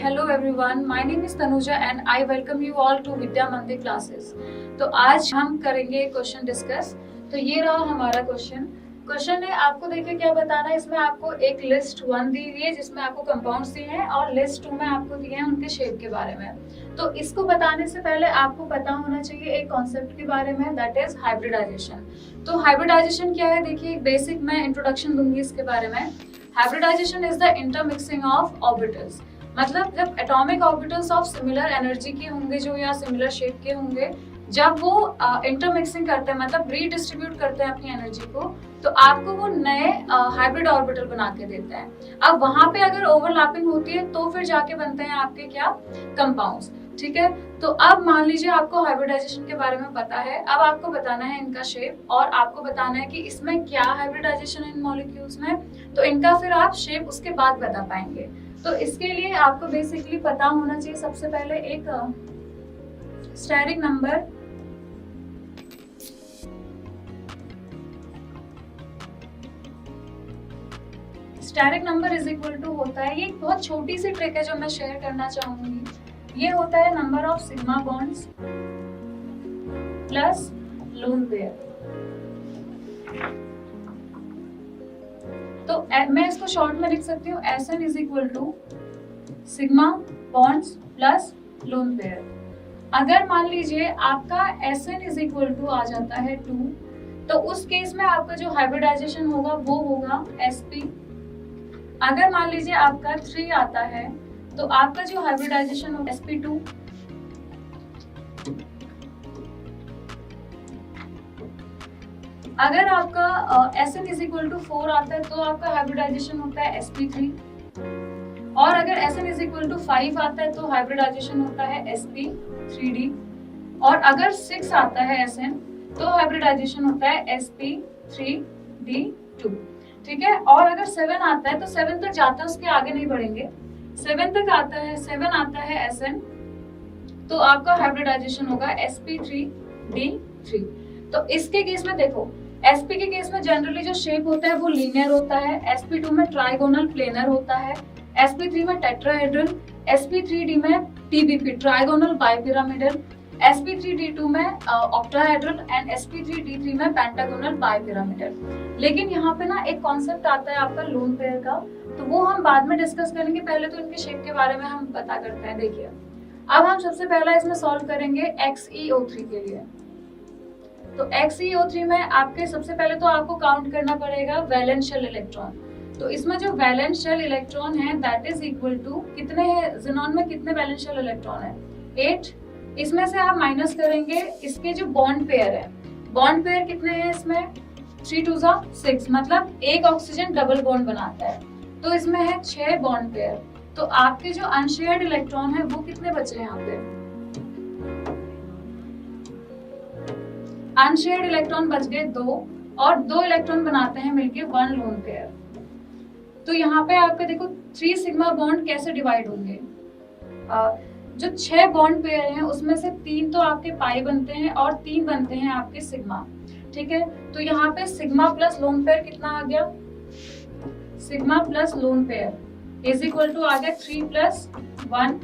hello everyone. My name is Tanuja and I welcome you all to Vidya Mandir classes. तो आज हम करेंगे question discuss. तो ये रहा हमारा क्वेश्चन है, आपको देखिए क्या बताना है। इसमें आपको एक लिस्ट 1 दी हुई है जिसमें आपको कंपाउंड्स दिए हैं और लिस्ट 2 में आपको दिए हैं उनके शेप के बारे में। तो इसको बताने से पहले आपको पता होना चाहिए एक कॉन्सेप्ट के बारे में, दैट इज हाइब्रिडाइजेशन। तो हाइब्रिडाइजेशन क्या है, देखिए एक बेसिक मैं इंट्रोडक्शन दूंगी इसके बारे में। Hybridization is the intermixing of orbitals, मतलब जब atomic orbitals of similar energy के होंगे जो या सिमिलर शेप के होंगे, जब वो इंटरमिक्सिंग करते हैं मतलब रीडिस्ट्रीब्यूट करते हैं अपनी एनर्जी को, तो आपको वो नए हाइब्रिड ऑर्बिटल बना के देते हैं। अब वहां पे अगर ओवरलैपिंग होती है तो फिर जाके बनते हैं आपके क्या, कंपाउंड्स। ठीक है, तो अब मान लीजिए आपको हाइब्रिडाइजेशन के बारे में पता है। अब आपको बताना है इनका शेप और आपको बताना है कि इसमें क्या हाइब्रिडाइजेशन है इन मॉलिक्यूल्स में, तो इनका फिर आप शेप उसके बाद बता पाएंगे। तो इसके लिए आपको बेसिकली पता होना चाहिए सबसे पहले एक steric number, steric number is equal to होता है, ये एक बहुत छोटी सी ट्रिक है जो मैं शेयर करना चाहूंगी। ये होता है number of sigma bonds plus lone pair. तो मैं इसको शॉर्ट में लिख सकती हूँ, Sn is equal to sigma bonds plus lone pair. अगर मान लीजिए आपका Sn इज इक्वल टू आ जाता है 2, तो उस केस में आपका जो हाइब्रिडाइजेशन होगा वो होगा sp। अगर मान लीजिए आपका 3 आता है तो आपका जो हाइब्रिडाइजेशन होगा sp2। अगर आपका Sn इज इक्वल टू 4 आता है तो आपका हाइब्रिडाइजेशन होता है sp3। और अगर Sn इज इक्वल टू 5 आता है तो हाइब्रिडाइजेशन होता है sp3d। और अगर 6 आता है Sn तो हाइब्रिडाइजेशन होता है sp3d2। ठीक है, और अगर 7 आता है तो 7 तक जाता है, उसके आगे नहीं बढ़ेंगे। 7 तक आता है, 7 आता है Sn, तो आपका हाइब्रिडाइजेशन होगा sp3d3। तो इसके केस में देखो, sp के केस में जनरली जो शेप होता है वो लीनियर होता है, sp2 में ट्राइगोनल प्लेनर होता है, sp3 में टेट्राहेड्रल, sp3d में tbp ट्राइगोनल बाइपिरामिडल, sp3d2 में ऑक्टाहेड्रल एंड sp3d3 में पेंटागोनल बाइपिरामिडल। लेकिन यहाँ पे ना एक कॉन्सेप्ट आता है आपका लोन पेयर का, तो वो हम बाद में डिस्कस करेंगे। पहले तो इनके शेप के बारे में हम पता करते हैं। देखिए अब हम सबसे पहला इसमें सॉल्व करेंगे XeO3 के लिए। तो XeO3 में आपके सबसे पहले तो आपको काउंट करना पड़ेगा वैलेंस शेल इलेक्ट्रॉन। तो इसमें जो वैलेंस शेल इलेक्ट्रॉन है दैट इज इक्वल टू कितने है, ज़ीनॉन में कितने वैलेंस शेल इलेक्ट्रॉन है, 8। इसमें से आप माइनस करेंगे इसके जो बॉन्ड पेयर है, बॉन्ड पेयर कितने हैं इसमें, 3 2 6, मतलब एक ऑक्सीजन डबल बॉन्ड बनाता है, तो इसमें है 6 बॉन्ड पेयर। तो आपके जो अनशेयर्ड इलेक्ट्रॉन है वो कितने बचे हैं यहाँ पे, अनशेयर्ड इलेक्ट्रॉन बच गए 2, और 2 इलेक्ट्रॉन बनाते हैं मिलके 1 लोन पेयर। तो यहाँ पे आपके देखो 3 सिग्मा बॉन्ड कैसे डिवाइड होंगे, जो 6 बॉन्ड पेयर हैं उसमें से 3 तो आपके पाई बनते हैं और 3 बनते हैं आपके सिग्मा। ठीक है, तो यहाँ पे सिग्मा प्लस लोन पेयर कितना आ गया, sigma plus lone pair is equal to आ गया 3 प्लस 1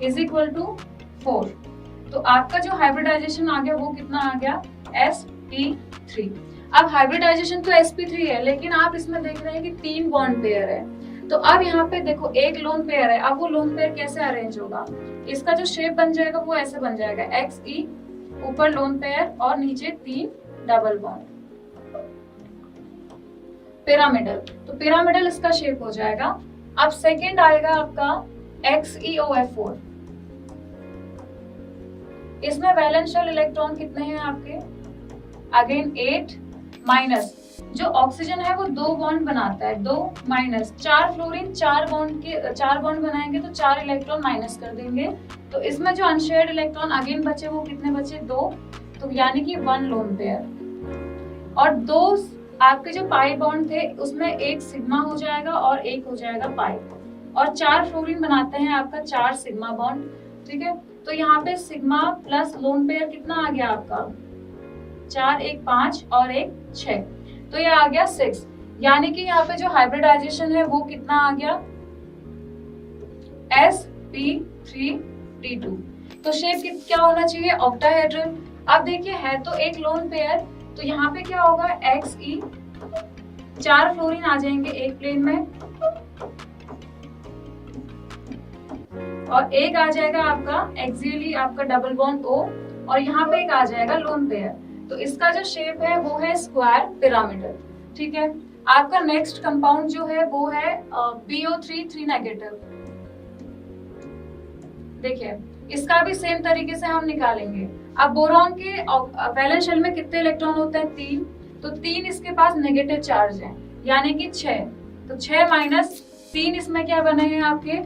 इज इक्वल टू 4। तो आपका जो हाइब्रिडाइजेशन आ गया वो कितना आ गया, sp3। अब हाइब्रिडाइजेशन तो sp3 है, लेकिन आप इसमें देख रहे हैं कि 3 बॉन्ड पेयर है। तो अब यहाँ पे देखो एक लोन पेयर है, अब वो लोन पेयर कैसे अरेंज होगा, इसका जो शेप बन जाएगा वो ऐसे बन जाएगा, Xe ऊपर लोन पेयर और नीचे 3 डबल बॉन्ड पिरामिडल। तो पिरामिडल इसका शेप हो जाएगा। अब सेकंड आएगा आपका XeOF4। इसमें वैलेंस शेल इलेक्ट्रॉन कितने हैं आपके, अगेन 8, माइनस जो ऑक्सीजन है वो 2 बॉन्ड बनाता है, 2 माइनस 4 फ्लोरीन 4 बॉन्ड बनाएंगे तो 4 इलेक्ट्रॉन माइनस कर देंगे। तो इसमें जो अनशेयर्ड इलेक्ट्रॉन अगेन बचे वो कितने बचे, 2, तो यानी कि 1 लोन पेयर। और 2 आपके जो पाई बॉन्ड थे उसमें एक सिग्मा हो जाएगा और एक हो जाएगा पाई, और 4 फ्लोरीन बनाते हैं आपका 4 सिग्मा बॉन्ड। ठीक है, तो यहाँ पे सिग्मा प्लस लोन पेयर कितना आ गया आपका, 4 1 5 और 1 6, तो ये आ गया 6। यानी कि यहाँ पे जो हाइब्रिडाइजेशन है वो कितना आ गया, sp3d2। तो शेप क्या होना चाहिए, ऑक्टाहेड्रल। अब देखिए है तो एक लोन पेयर, तो यहाँ पे क्या होगा, Xe, 4 फ्लोरीन आ जाएंगे एक प्लेन में, और एक आ जाएगा आपका एक्सियली आपका डबल बॉन्ड O, और यहाँ पे एक आ जाएगा लोन पेयर। तो इसका जो शेप है वो है स्क्वायर पिरामिडल। ठीक है, आपका नेक्स्ट कंपाउंड जो है वो है PO3 3 नेगेटिव। देखिए इसका भी सेम तरीके से हम निकालेंगे। अब बोरॉन के वैलेंस शेल में कितने इलेक्ट्रॉन होते हैं, 3, तो 3 इसके पास नेगेटिव चार्ज है, यानी कि 6। तो 6 माइनस 3 इसमें क्या बने हैं आपके,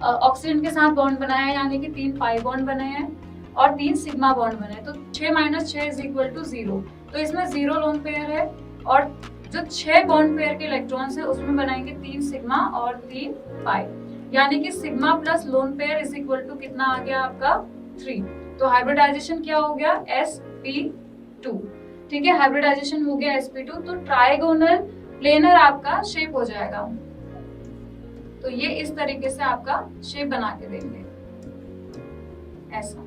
ऑक्सीजन के साथ बॉन्ड बनाया है, यानी कि 3 पाई बॉन्ड बने हैं और 3 सिग्मा बॉन्ड बने हैं। तो 6 माइनस 6 इज इक्वल टू 0। तो इसमें 0 लोन पेयर है, और जो 6 बॉन्ड पेयर के इलेक्ट्रॉन्स है उसमें बनाएंगे 3 सिग्मा और 3 पाई, यानी कि sigma plus lone pair is equal to कितना आ गया आपका 3। तो हाइब्रिडाइजेशन क्या हो गया, sp2। ठीक है, हाइब्रिडाइजेशन हो गया sp2। तो ट्राइगोनल प्लेनर आपका शेप हो जाएगा। तो ये इस तरीके से आपका शेप बना के देंगे ऐसा।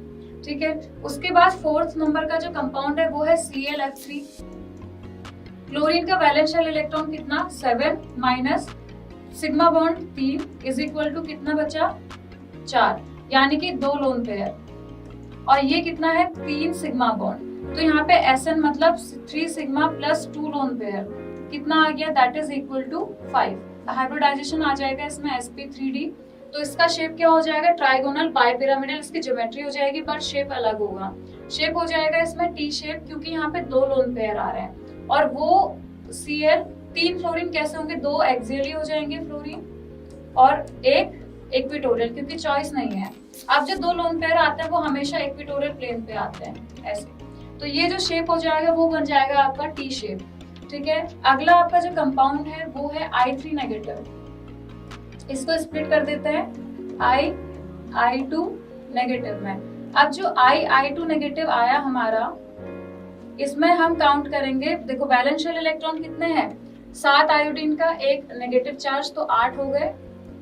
ठीक है, उसके बाद 4th नंबर का जो कंपाउंड है वो है ClF3। क्लोरीन का वैलेंस शेल इलेक्ट्रॉन कितना, 7 minus sigma bond 3 is equal to कितना बचा, 4, यानी कि 2 लोन पेयर, और ये कितना है 3 सिग्मा बॉन्ड। तो यहाँ पे Sn मतलब 3 सिग्मा प्लस 2 लोन पेयर कितना आ गया, that is equal to 5। Hybridisation आ जाएगा इसमें sp3d। तो इसका शेप क्या हो जाएगा, ट्राइगोनल बाइपिरामिडल। इसकी ज्योमेट्री हो जाएगी बट शेप अलग होगा। शेप हो जाएगा इसमें टी शेप, क्योंकि यहाँ पे 2 लोन पेयर आ रहे हैं, और वो Cl 3 फ्लोरीन कैसे होंगे, 2 एक्सियली हो जाएंगे फ्लोरीन और एक इक्विटोरियल, क्योंकि चॉइस नहीं है। अब जो 2 लोन पेयर आते हैं वो हमेशा इक्विटोरियल प्लेन पे आते हैं ऐसे। तो ये जो शेप हो जाएगा वो बन जाएगा आपका टी शेप। ठीक है, अगला आपका जो कंपाउंड है वो है I3 नेगेटिव। इसको स्प्लिट कर देते हैं I2 नेगेटिव में। अब जो I2 नेगेटिव आया हमारा, इसमें हम काउंट करेंगे। देखो वैलेंस शेल इलेक्ट्रॉन कितने हैं, 7 आयोडीन का, एक नेगेटिव चार्ज, तो 8 हो गए,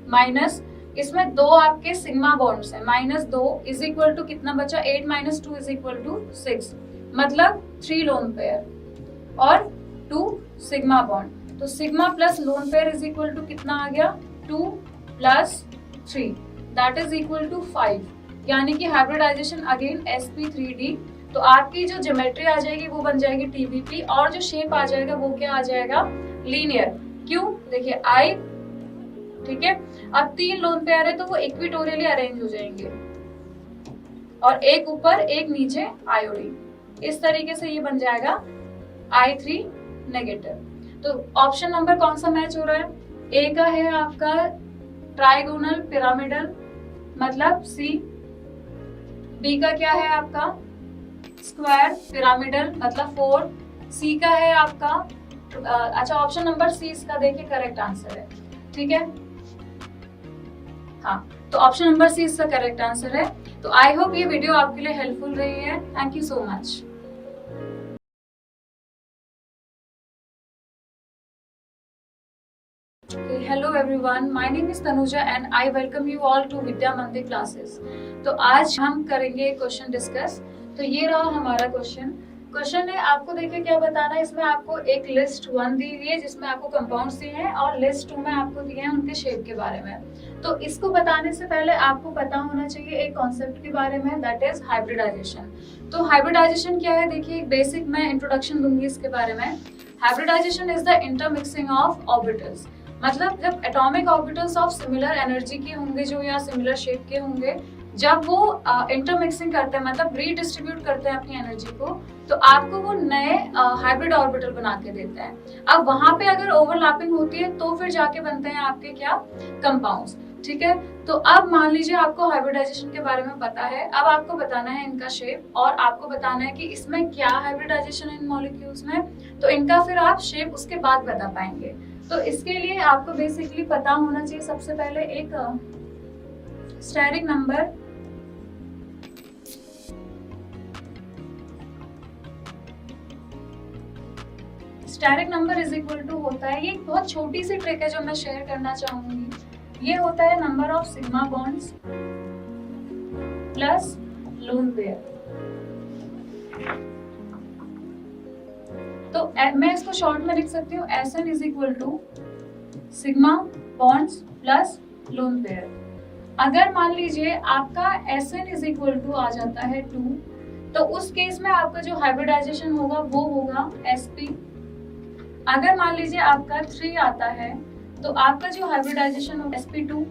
माइनस इसमें 2 आपके सिग्मा बॉन्ड्स हैं, -2 इज इक्वल टू कितना बचा, 8 माइनस 2 इज इक्वल टू 6, मतलब 3 लोन पेयर और 2 सिग्मा बॉन्ड। तो sigma plus lone pair is equal to कितना आ गया, 2 plus 3 that is equal to 5, यानी कि हाइब्रिडाइजेशन अगेन sp3d। तो आपकी जो ज्योमेट्री आ जाएगी वो बन जाएगी TBP, और जो शेप आ जाएगा वो क्या आ जाएगा, लीनियर। क्यों, देखिए I, ठीक है, अब 3 लोन पेयर है तो वो इक्विटोरियली अरेंज हो जाएंगे, और एक ऊपर एक नीचे आयोडीन, इस तरीके से ये बन जाएगा I3 नेगेटिव। तो ऑप्शन नंबर कौन सा मैच हो रहा है, ए का है आपका ट्राइगोनल पिरामिडल मतलब C, बी का क्या है आपका स्क्वायर पिरामिडल मतलब 4, सी का है आपका अच्छा ऑप्शन नंबर सी इसका देखिए करेक्ट आंसर है। ठीक है, हाँ, तो ऑप्शन नंबर सी इसका करेक्ट आंसर है। तो आई होप ये वीडियो आपके लिए हेल्पफुल रही है। Thank you so much. Hello everyone, my name is Tanuja and I welcome you all to Vidya Mandir classes. तो आज हम करेंगे क्वेश्चन डिस्कस। तो ये रहा हमारा क्वेश्चन है, आपको देखिए क्या बताना है। इसमें आपको एक लिस्ट 1 दी हुई है जिसमें आपको कंपाउंड्स दिए हैं और लिस्ट 2 में आपको दिए हैं उनके शेप के बारे में। तो इसको बताने से पहले आपको पता होना चाहिए एक कॉन्सेप्ट के बारे में, दैट इज हाइब्रिडाइजेशन। तो हाइब्रिडाइजेशन क्या है, देखिए बेसिक मैं इंट्रोडक्शन दूंगी इसके बारे में। Hybridization is the intermixing of orbitals, मतलब जब atomic orbitals of similar energy के होंगे जो या सिमिलर शेप के होंगे, जब वो इंटरमिक्सिंग करते हैं मतलब रीडिस्ट्रीब्यूट करते हैं अपनी एनर्जी को, तो आपको वो नए हाइब्रिड ऑर्बिटल बना के देते हैं। अब वहां पे अगर ओवरलैपिंग होती है तो फिर जाके बनते हैं आपके क्या कंपाउंड्स। ठीक है, तो अब मान लीजिए आपको हाइब्रिडाइजेशन के बारे में पता है, अब आपको बताना है इनका शेप और आपको बताना है कि इसमें क्या हाइब्रिडाइजेशन है इन मॉलिक्यूल्स में, तो इनका फिर आप शेप उसके बाद बता पाएंगे। तो इसके लिए आपको बेसिकली पता होना चाहिए सबसे पहले एक steric number, steric number is equal to होता है, ये एक बहुत छोटी सी ट्रिक है जो मैं शेयर करना चाहूंगी। ये होता है number of sigma bonds plus lone pair. तो मैं इसको शॉर्ट में लिख सकती हूँ Sn is equal to sigma bonds plus lone pair. अगर मान लीजिए आपका Sn इज इक्वल टू आ जाता है 2, तो उस केस में आपका जो हाइब्रिडाइजेशन होगा वो होगा sp। अगर मान लीजिए आपका 3 आता है तो आपका जो हाइब्रिडाइजेशन होगा sp2।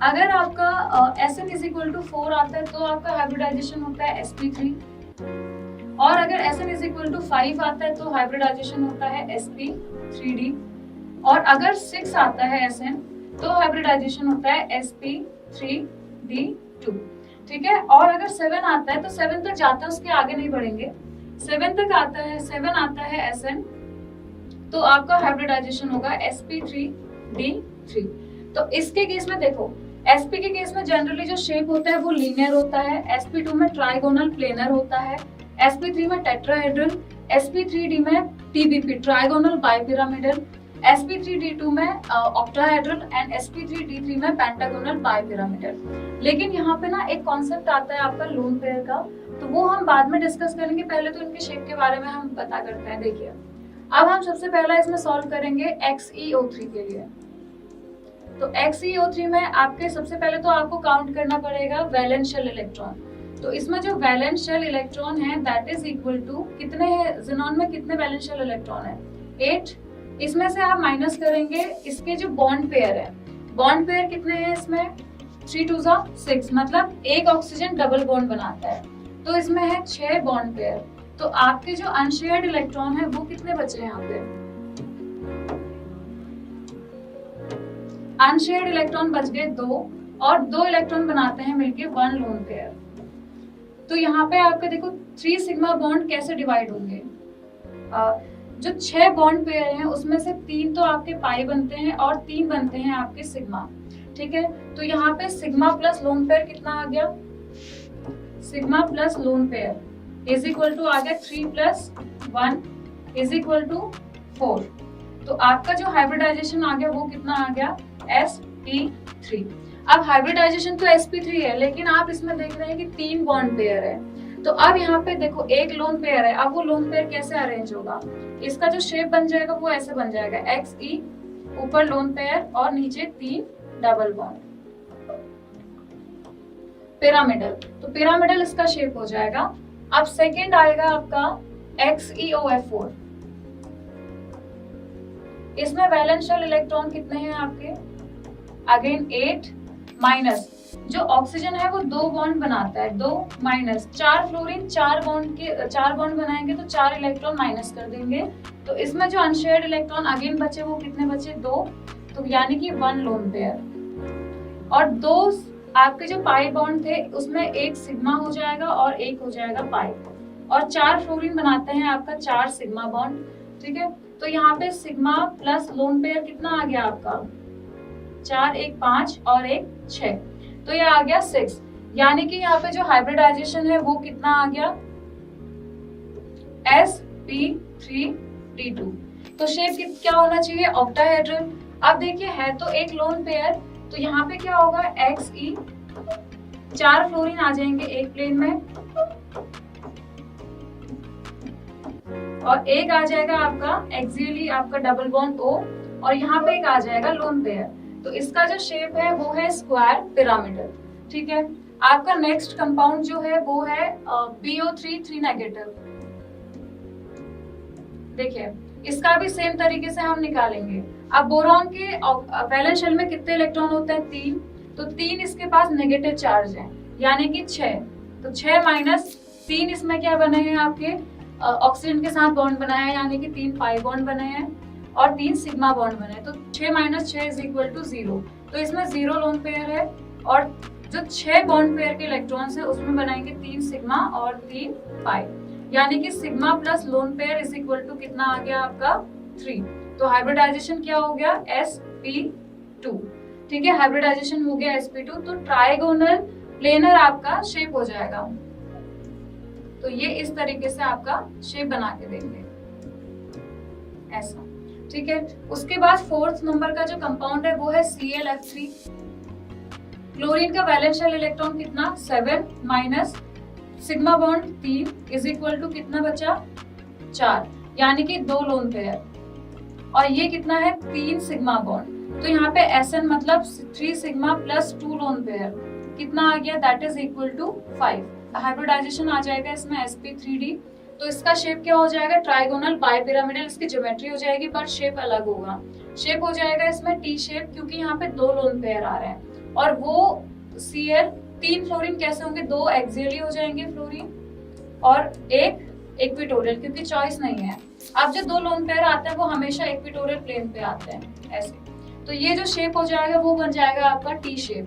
अगर आपका Sn इज इक्वल टू 4 आता है तो आपका हाइब्रिडाइजेशन होता है sp3। और अगर Sn इज इक्वल टू 5 आता है तो हाइब्रिडाइजेशन होता है sp3d। और अगर 6 आता है Sn तो हाइब्रिडाइजेशन होता है sp3d2। ठीक है। और अगर 7 आता है तो 7 तक जाता है, उसके आगे नहीं बढ़ेंगे। 7 तक आता है, 7 आता है Sn तो आपका हाइब्रिडाइजेशन होगा sp3d3। तो इसके केस में देखो, sp के केस में जनरली जो शेप होता है वो लीनियर होता है, sp2 में ट्राइगोनल प्लेनर होता है, sp3 में टेट्राहेड्रल, sp3d में tbp ट्राइगोनल बाइपिरामिडल, sp3d2 में ऑक्टाहेड्रल एंड sp3d3 में पेंटागोनल बाइपिरामिडल। लेकिन यहाँ पे ना एक कॉन्सेप्ट आता है आपका लोन पेयर का, तो वो हम बाद में डिस्कस करेंगे। पहले तो इनके शेप के बारे में हम पता करते हैं। देखिए, अब हम सबसे पहला इसमें सॉल्व करेंगे XeO3 के लिए। तो XeO3 में आपके सबसे पहले तो आपको काउंट करना पड़ेगा वैलेंस शेल इलेक्ट्रॉन। तो इसमें जो वैलेंस शेल इलेक्ट्रॉन है दैट इज इक्वल टू कितने है, ज़ीनॉन में कितने वैलेंस शेल इलेक्ट्रॉन है 8। इसमें से आप माइनस करेंगे इसके जो बॉन्ड पेयर है, बॉन्ड पेयर कितने हैं इसमें 3 2 6, मतलब एक ऑक्सीजन डबल बॉन्ड बनाता है। तो इसमें है 6 बॉन्ड पेयर। तो आपके जो अनशेयर्ड इलेक्ट्रॉन है वो कितने बचे हैं यहाँ पे, अनशेयर्ड इलेक्ट्रॉन बच गए 2 और 2 इलेक्ट्रॉन बनाते हैं मिलके 1 लोन पेयर। तो यहाँ पे आपके देखो 3 सिग्मा बॉन्ड कैसे डिवाइड होंगे, जो 6 बॉन्ड पेयर हैं उसमें से 3 तो आपके पाई बनते हैं और 3 बनते हैं आपके सिग्मा। ठीक है। तो यहाँ पे सिग्मा प्लस लोन पेयर कितना आ गया, sigma plus lone pair is equal to आ गया 3 प्लस 1 इज इक्वल टू 4। तो आपका जो हाइब्रिडाइजेशन आ गया वो कितना आ गया sp3। अब हाइब्रिडाइजेशन तो sp3 है, लेकिन आप इसमें देख रहे हैं कि 3 बॉन्ड पेयर है। तो अब यहाँ पे देखो एक लोन पेयर है, अब वो लोन पेयर कैसे अरेंज होगा, इसका जो शेप बन जाएगा वो ऐसे बन जाएगा Xe, ऊपर लोन पेयर और नीचे 3 डबल बॉन्ड पिरामिडल। तो पिरामिडल इसका शेप हो जाएगा। अब सेकंड आएगा आपका XeOF4। इसमें वैलेंस शेल इलेक्ट्रॉन कितने हैं आपके, अगेन 8 माइनस जो ऑक्सीजन है वो 2 बॉन्ड बनाता है, 2 माइनस 4 फ्लोरीन 4 बॉन्ड बनाएंगे तो 4 इलेक्ट्रॉन माइनस कर देंगे। तो इसमें जो अनशेयर्ड इलेक्ट्रॉन अगेन बचे वो कितने बचे 2, तो यानी कि 1 लोन पेयर। और 2 आपके जो पाई बॉन्ड थे उसमें एक सिग्मा हो जाएगा और एक हो जाएगा पाई, और 4 फ्लोरीन बनाते हैं आपका 4 सिग्मा बॉन्ड। ठीक है। तो यहाँ पे सिग्मा प्लस लोन पेयर कितना आ गया आपका 4 1 5 और 1 6, तो ये आ गया 6। यानी कि यहाँ पे जो हाइब्रिडाइजेशन है वो कितना आ गया sp3d2। तो शेप क्या होना चाहिए ऑक्टाहेड्रल। अब देखिए है तो एक लोन पेयर, तो यहाँ पे क्या होगा Xe, 4 फ्लोरीन आ जाएंगे एक प्लेन में और एक आ जाएगा आपका एक्सियली आपका डबल बॉन्ड O, और यहाँ पे एक आ जाएगा लोन पेयर। तो इसका जो शेप है वो है स्क्वायर पिरामिडल। ठीक है। आपका नेक्स्ट कंपाउंड जो है वो है PO3 3 नेगेटिव। देखिए इसका भी सेम तरीके से हम निकालेंगे। अब बोरॉन के वैलेंस शेल में कितने इलेक्ट्रॉन होते हैं 3, तो 3 इसके पास नेगेटिव चार्ज है यानी कि 6। तो 6 माइनस 3 इसमें क्या बने हैं आपके ऑक्सीजन के साथ बॉन्ड बनाया है यानी कि 3 पाई बॉन्ड बने हैं और 3 सिग्मा बॉन्ड बने हैं। तो 6 माइनस 6 इज इक्वल टू 0। तो इसमें 0 लोन पेयर है और जो 6 बॉन्ड पेयर के इलेक्ट्रॉन्स है उसमें बनाएंगे 3 सिग्मा और 3 पाई, यानी कि sigma plus lone pair is equal to कितना आ गया आपका 3। तो हाइब्रिडाइजेशन क्या हो गया sp2। ठीक है। हाइब्रिडाइजेशन हो गया sp2, तो ट्राइगोनल प्लेनर आपका शेप हो जाएगा। तो ये इस तरीके से आपका शेप बना के देंगे ऐसा। ठीक है। उसके बाद फोर्थ नंबर का जो कंपाउंड है वो है Cl(F3). क्लोरीन का वैलेंस शेल इलेक्ट्रॉन कितना 7 minus sigma bond 3 is equal to कितना बचा 4, यानी कि 2 लोन पेयर, और ये कितना है 3 सिग्मा बॉन्ड। तो यहाँ पे Sn मतलब 3 सिग्मा प्लस 2 लोन पेयर कितना आ गया, that is equal to 5। Hybridisation आ जाएगा इसमें sp3d। तो इसका शेप क्या हो जाएगा, ट्राइगोनल बाइपिरामिडल, इसकी ज्योमेट्री हो जाएगी बट शेप अलग होगा। शेप हो जाएगा इसमें टी शेप, क्योंकि यहाँ पे 2 लोन पेयर आ रहे हैं। और वो Cl 3 फ्लोरीन कैसे होंगे, 2 एक्सियली हो जाएंगे फ्लोरीन और एक इक्विटोरियल, क्योंकि चॉइस नहीं है। अब जो 2 लोन पेयर आते हैं वो हमेशा इक्विटोरियल प्लेन पे आते हैं ऐसे। तो ये जो शेप हो जाएगा वो बन जाएगा आपका टी शेप,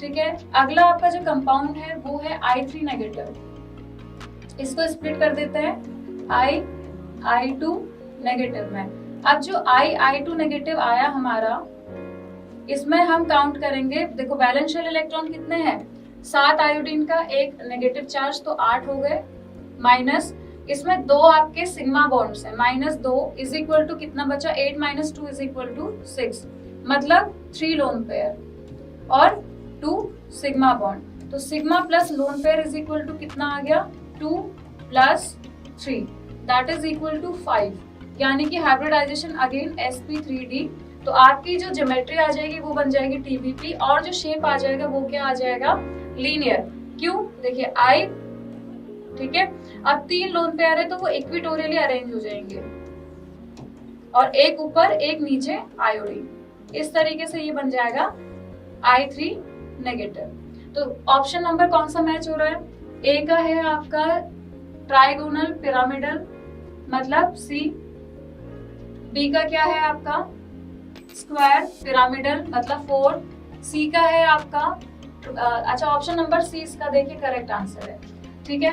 ठीक है। अगला आपका जो कंपाउंड है वो है I3 नेगेटिव। इसको स्प्लिट कर देते हैं I2 नेगेटिव में। अब जो I2 नेगेटिव आया हमारा, इसमें हम काउंट करेंगे, देखो वैलेंस शेल इलेक्ट्रॉन कितने हैं 7 आयोडीन का, 1 नेगेटिव चार्ज, तो 8 हो गए, माइनस इसमें 2 आपके सिग्मा बॉन्ड्स हैं, -2 इज इक्वल टू कितना बचा 8 माइनस 2 इज इक्वल टू 6, मतलब 3 लोन पेयर और 2 सिग्मा बॉन्ड। तो sigma plus lone pair is equal to कितना आ गया 2 plus 3 that is equal to 5, यानी कि हाइब्रिडाइजेशन अगेन sp3d। तो आपकी जो ज्योमेट्री आ जाएगी वो बन जाएगी TBP, और जो शेप आ जाएगा वो क्या आ जाएगा लीनियर। क्यों, देखिए I, ठीक है। अब 3 लोन पेयर है तो वो इक्विटोरियली अरेंज हो जाएंगे, और एक ऊपर एक नीचे आयोडीन, इस तरीके से ये बन जाएगा I3 नेगेटिव। तो ऑप्शन नंबर कौन सा मैच हो रहा है, ए का है आपका ट्राइगोनल पिरामिडल मतलब C, बी का क्या है आपका स्क्वायर पिरामिडल मतलब 4, सी का है आपका अच्छा ऑप्शन नंबर सी इसका देखिए करेक्ट आंसर है, ठीक है।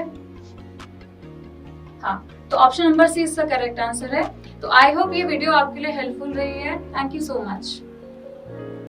हाँ, तो ऑप्शन नंबर सी इसका करेक्ट आंसर है। तो आई होप ये वीडियो आपके लिए हेल्पफुल रही है। Thank you so much.